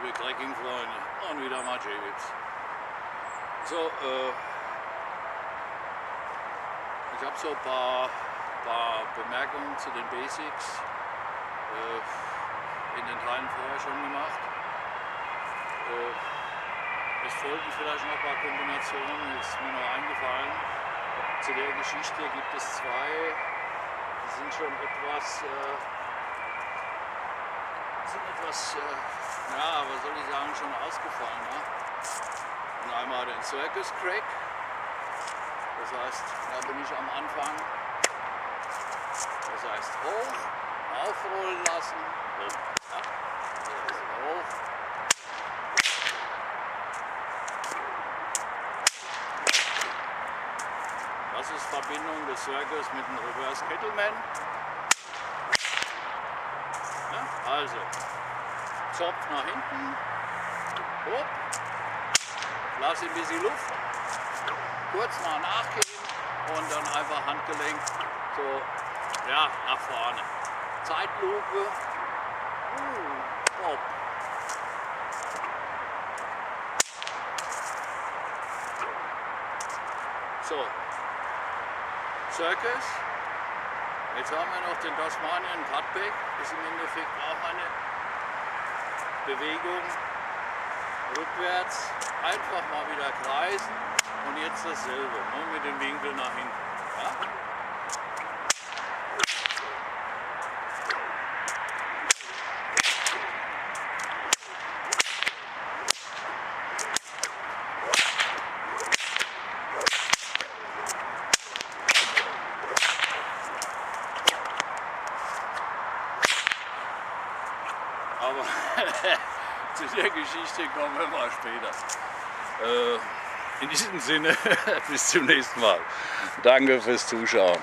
liebe Trekking-Freunde, und wieder Matschewitz. So, ich habe so ein paar Bemerkungen zu den Basics in den Teilen vorher schon gemacht. Es folgen vielleicht noch ein paar Kombinationen, ist mir noch eingefallen. Zu der Geschichte gibt es zwei, die sind schon etwas, ja, was soll ich sagen, schon ausgefallen. Ne? Und einmal den Circus Crack, das heißt, da bin ich am Anfang, das heißt hoch, aufrollen lassen, ja, das ist hoch. Das ist Verbindung des Circus mit dem Reverse Kettleman. Ja, also, Zopf nach hinten, hopp, lass ein bisschen Luft, kurz mal nachgeben und dann einfach Handgelenk so, ja, nach vorne. Zeitlupe, hopp. So, Circus. Jetzt haben wir noch den Tasmanian Cutback. Das ist im Endeffekt auch eine Bewegung rückwärts. Einfach mal wieder kreisen und jetzt dasselbe, nur mit dem Winkel nach hinten. Ja? Aber zu der Geschichte kommen wir mal später. In diesem Sinne, bis zum nächsten Mal. Danke fürs Zuschauen.